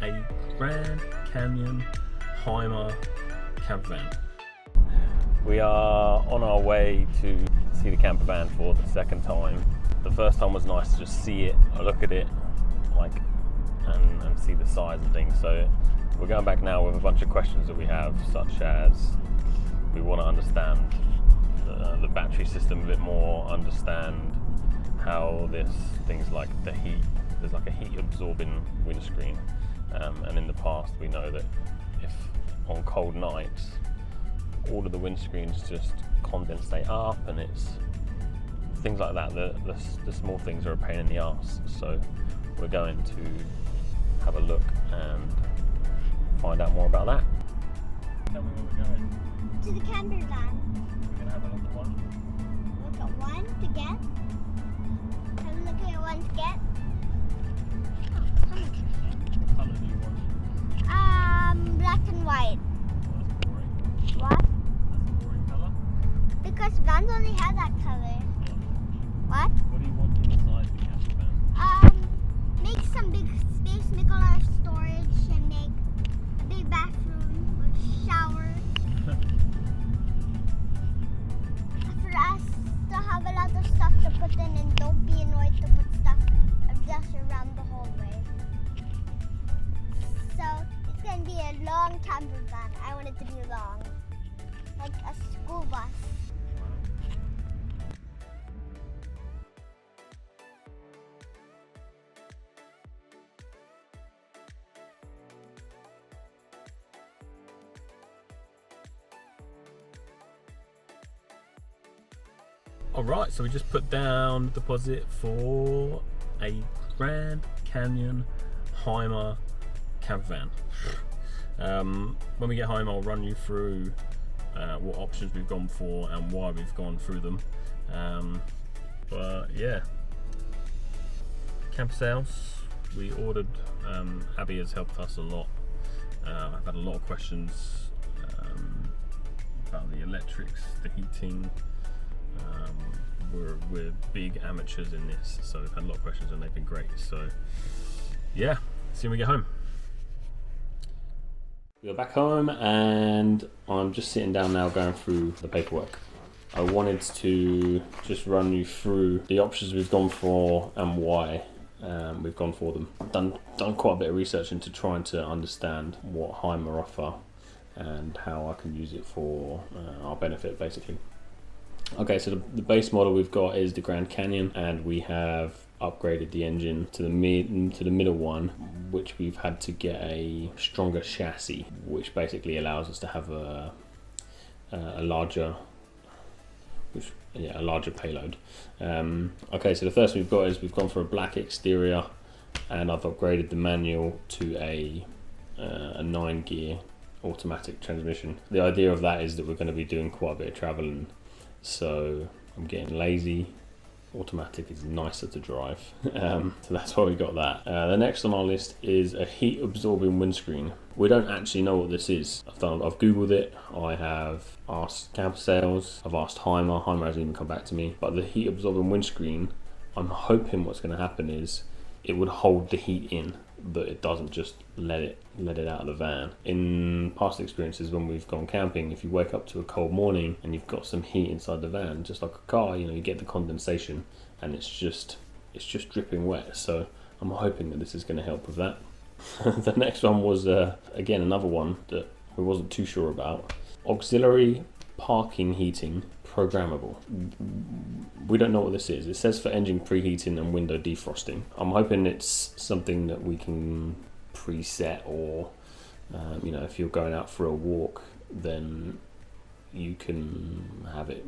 a Grand Canyon Hymer Campervan. We are on our way to see the campervan for the second time. The first time was nice to just see it, look at it, and see the size and things. So we're going back now with a bunch of questions that we have, such as we want to understand the battery system a bit more, understand how this things like the heat, there's like a heat absorbing windscreen, and in the past we know that if on cold nights all of the windscreens just condensate up, and it's things like that. The small things are a pain in the arse. So we're going to have a look and find out more about that. Tell me where we're going. To the campervan. We're going to have a look at one. Look at one to get. Have a look at one to get. Oh, how much? What colour do you want? Black and white. Oh, that's boring. What? That's a boring colour. Because vans only have that color. What? What do you want inside the campervan? Make some big space, make a lot of storage, and make a big bathroom with shower. For us to have a lot of stuff to put in, and don't be annoyed to put stuff just around the hallway. So it's gonna be a long campervan. I want it to be long, like a school bus. Alright, so we just put down the deposit for a Grand Canyon Hymer Campervan. When we get home, I'll run you through what options we've gone for and why we've gone through them. But yeah, CamperSales, we ordered. Abby has helped us a lot. I've had a lot of questions about the electrics, the heating. We're big amateurs in this, so we've had a lot of questions and they've been great. So yeah, see you when we get home. We're back home and I'm just sitting down now going through the paperwork. I wanted to just run you through the options we've gone for and why we've gone for them. Done quite a bit of research into trying to understand what Hymer offer and how I can use it for our benefit, basically. Okay, so the base model we've got is the Grand Canyon, and we have upgraded the engine to the middle one, which we've had to get a stronger chassis, which basically allows us to have a larger payload. Okay, so the first we've got is we've gone for a black exterior, and I've upgraded the manual to a 9-gear automatic transmission. The idea of that is that we're going to be doing quite a bit of traveling. So I'm getting lazy. Automatic is nicer to drive, so that's why we got that. The next on our list is a heat absorbing windscreen. We don't actually know what this is. I've googled it. I have asked CamperSales. I've asked Hymer. Hymer hasn't even come back to me. But the heat absorbing windscreen, I'm hoping what's going to happen is it would hold the heat in, but it doesn't just let it out of the van. In past experiences when we've gone camping, if you wake up to a cold morning and you've got some heat inside the van, just like a car, you get the condensation and it's just dripping wet. So I'm hoping that this is going to help with that. The next one was again another one that we wasn't too sure about. Auxiliary parking heating programmable. We don't know what this is. It says for engine preheating and window defrosting. I'm hoping it's something that we can preset, or if you're going out for a walk, then you can have it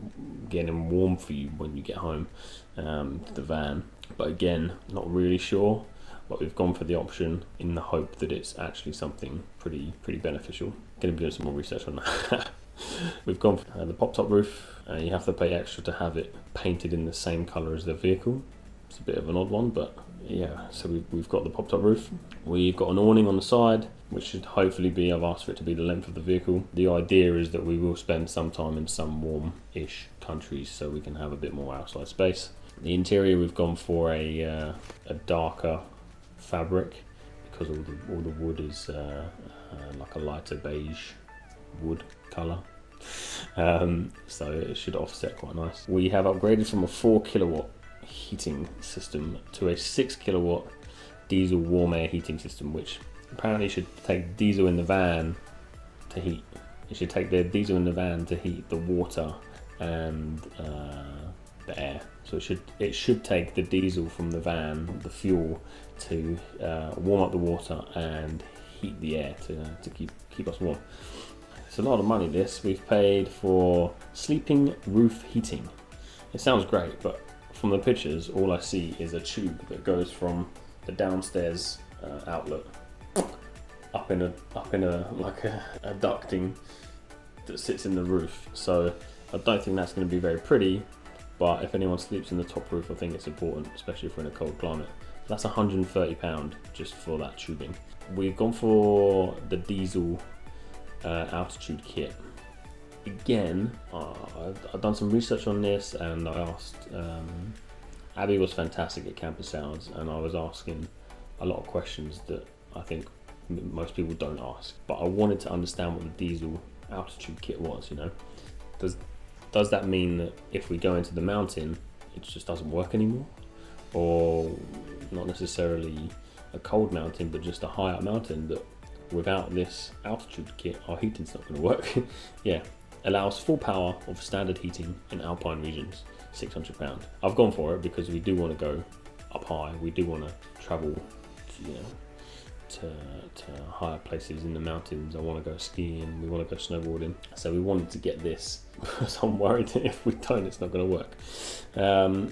getting warm for you when you get home to the van. But again, not really sure. But we've gone for the option in the hope that it's actually something pretty beneficial. Going to be doing some more research on that. We've gone for the pop-top roof. You have to pay extra to have it painted in the same colour as the vehicle. It's a bit of an odd one, but yeah. So we've got the pop-top roof. We've got an awning on the side, which should hopefully be, I've asked for it to be the length of the vehicle. The idea is that we will spend some time in some warm-ish countries so we can have a bit more outside space. The interior, we've gone for a darker fabric, because all the wood is like a lighter beige wood colour. So it should offset quite nice. We have upgraded from a 4 kilowatt heating system to a 6 kilowatt diesel warm air heating system, which apparently should take diesel in the van to heat. It should take the diesel in the van to heat the water and the air. So it should take the diesel from the van, the fuel, to warm up the water and heat the air to keep us warm. It's a lot of money this. We've paid for sleeping roof heating. It sounds great, but from the pictures all I see is a tube that goes from the downstairs outlet up in a ducting that sits in the roof. So I don't think that's going to be very pretty, but if anyone sleeps in the top roof, I think it's important, especially if we're in a cold climate. That's £130 just for that tubing. We've gone for the diesel altitude kit. Again, I've done some research on this, and I asked, Abby was fantastic at CamperSales, and I was asking a lot of questions that I think most people don't ask. But I wanted to understand what the diesel altitude kit was, you know. Does that mean that if we go into the mountain, it just doesn't work anymore? Or not necessarily a cold mountain, but just a high up mountain, that without this altitude kit, our heating's not going to work? Yeah, allows full power of standard heating in alpine regions, £600. I've gone for it because we do want to go up high. We do want to travel, to higher places in the mountains. I want to go skiing. We want to go snowboarding. So we wanted to get this because I'm worried that if we don't, it's not going to work.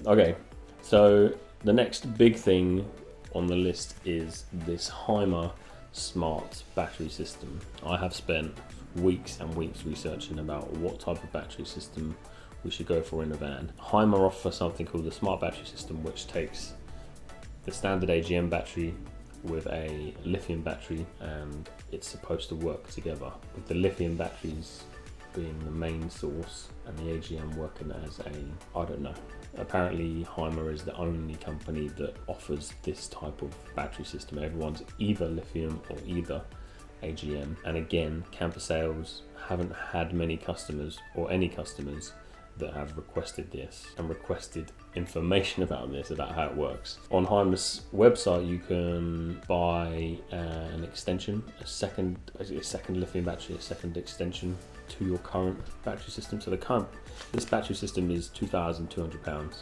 Okay, so the next big thing on the list is this Hymer smart battery system. I have spent weeks and weeks researching about what type of battery system we should go for in a van. Hymer offer something called the smart battery system, which takes the standard AGM battery with a lithium battery, and it's supposed to work together, with the lithium batteries being the main source and the AGM working as I don't know. Apparently Hymer is the only company that offers this type of battery system. Everyone's either lithium or either AGM. And again, CamperSales haven't had many customers, or any customers, that have requested this and requested information about this, about how it works. On Hymer's website, you can buy an extension, a second lithium battery, a second extension to your current battery system. So this battery system is £2,200, and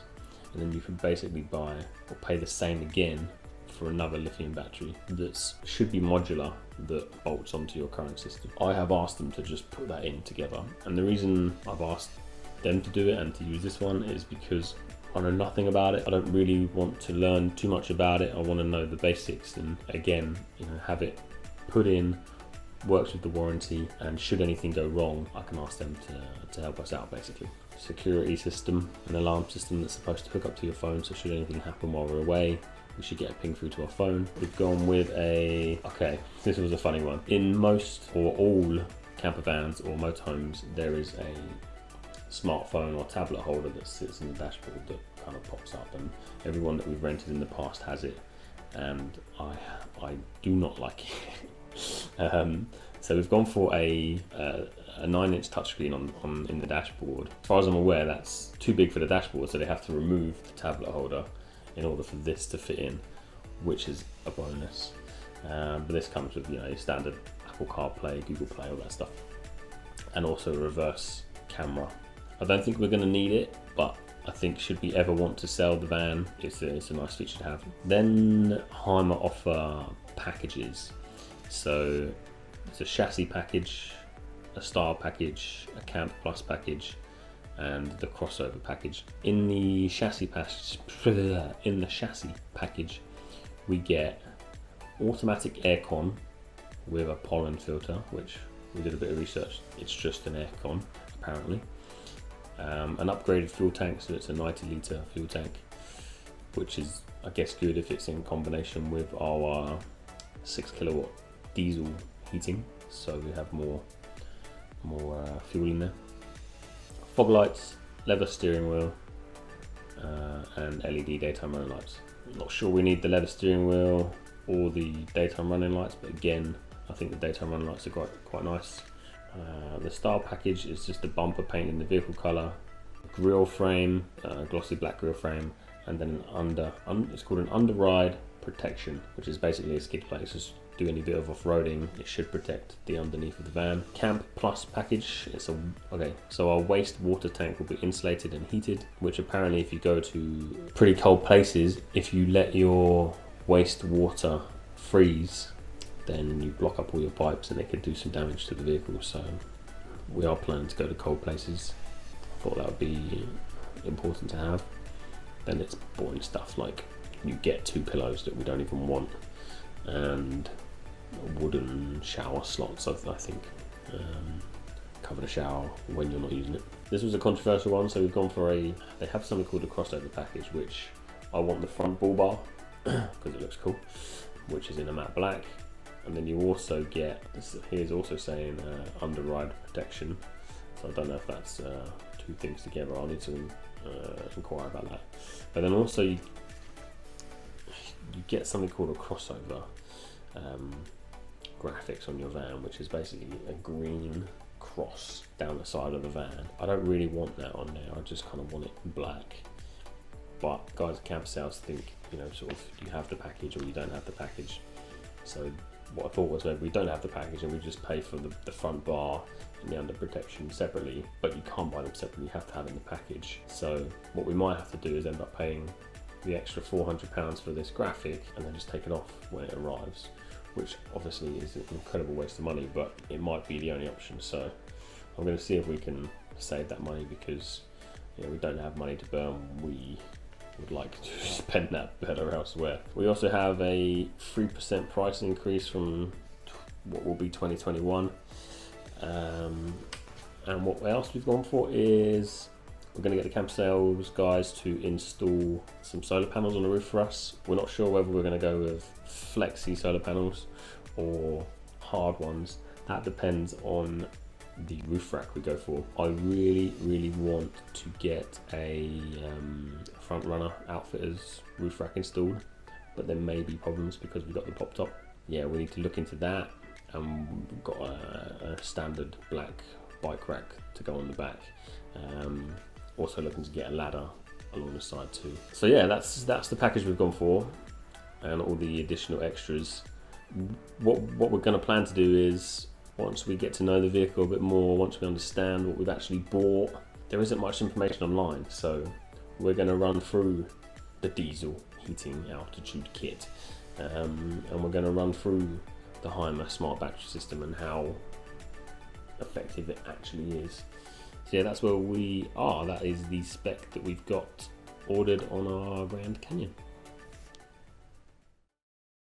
then you can basically buy or pay the same again for another lithium battery that should be modular, that bolts onto your current system. I have asked them to just put that in together, and the reason I've asked them to do it and to use this one is because I know nothing about it. I don't really want to learn too much about it. I want to know the basics, and again, have it put in, works with the warranty, and should anything go wrong, I can ask them to help us out, basically. Security system, an alarm system that's supposed to hook up to your phone, so should anything happen while we're away, we should get a ping through to our phone. We've gone with okay, this was a funny one. In most or all camper vans or motorhomes, there is a smartphone or tablet holder that sits in the dashboard that kind of pops up, and everyone that we've rented in the past has it, and I do not like it. So we've gone for a 9-inch touchscreen on in the dashboard. As far as I'm aware, that's too big for the dashboard, so they have to remove the tablet holder in order for this to fit in, which is a bonus. But this comes with your standard Apple CarPlay, Google Play, all that stuff, and also a reverse camera. I don't think we're going to need it, but I think should we ever want to sell the van, it's a nice feature to have. Then Hymer offer packages. So it's a chassis package, a style package, a Camp Plus package, and the crossover package. In the chassis package, we get automatic aircon with a pollen filter, which we did a bit of research. It's just an aircon, apparently. An upgraded fuel tank, so it's a 90-litre fuel tank, which is, I guess, good if it's in combination with our 6 kilowatt diesel heating, so we have more fuel in there. Fog lights, leather steering wheel, and LED daytime running lights. Not sure we need the leather steering wheel. or the daytime running lights, but again, I think the daytime running lights are quite nice. The style package is just the bumper paint in the vehicle colour, grille frame, glossy black grille frame, and then it's called an underride protection, which is basically a skid plate. So do any bit of off-roading, it should protect the underneath of the van. Camp Plus package, so our waste water tank will be insulated and heated, which apparently if you go to pretty cold places, if you let your waste water freeze, then you block up all your pipes and it could do some damage to the vehicle. So we are planning to go to cold places. I thought that would be important to have. Then it's boring stuff like you get 2 pillows that we don't even want, and wooden shower slots, I think, cover the shower when you're not using it. This was a controversial one, so we've gone for they have something called a crossover package, which I want the front bull bar because it looks cool, which is in a matte black, and then you also get, here's also saying underride protection, so I don't know if that's 2 things together. I'll need to inquire about that. But then also you get something called a crossover graphics on your van, which is basically a green cross down the side of the van. I don't really want that on there, I just kind of want it black. But guys at CamperSales think, sort of you have the package or you don't have the package. So what I thought was maybe we don't have the package and we just pay for the front bar and the under protection separately, but you can't buy them separately, you have to have it in the package. So what we might have to do is end up paying the extra £400 for this graphic and then just take it off when it arrives, which obviously is an incredible waste of money, but it might be the only option. So I'm going to see if we can save that money, because we don't have money to burn. We would like to spend that better elsewhere. We also have a 3% price increase from what will be 2021. And what else we've gone for is we're going to get the CamperSales guys to install some solar panels on the roof for us. We're not sure whether we're going to go with flexi solar panels or hard ones. That depends on the roof rack we go for. I really want to get a front runner outfitter's roof rack installed, but there may be problems because we've got the pop top. Yeah, we need to look into that. We've got a standard black bike rack to go on the back. Also looking to get a ladder along the side too. So yeah, that's the package we've gone for, and all the additional extras. What we're going to plan to do is, once we get to know the vehicle a bit more, once we understand what we've actually bought, there isn't much information online, so we're going to run through the diesel heating altitude kit, and we're going to run through the Hymer smart battery system and how effective it actually is. So yeah, that's where we are. That is the spec that we've got ordered on our Grand Canyon.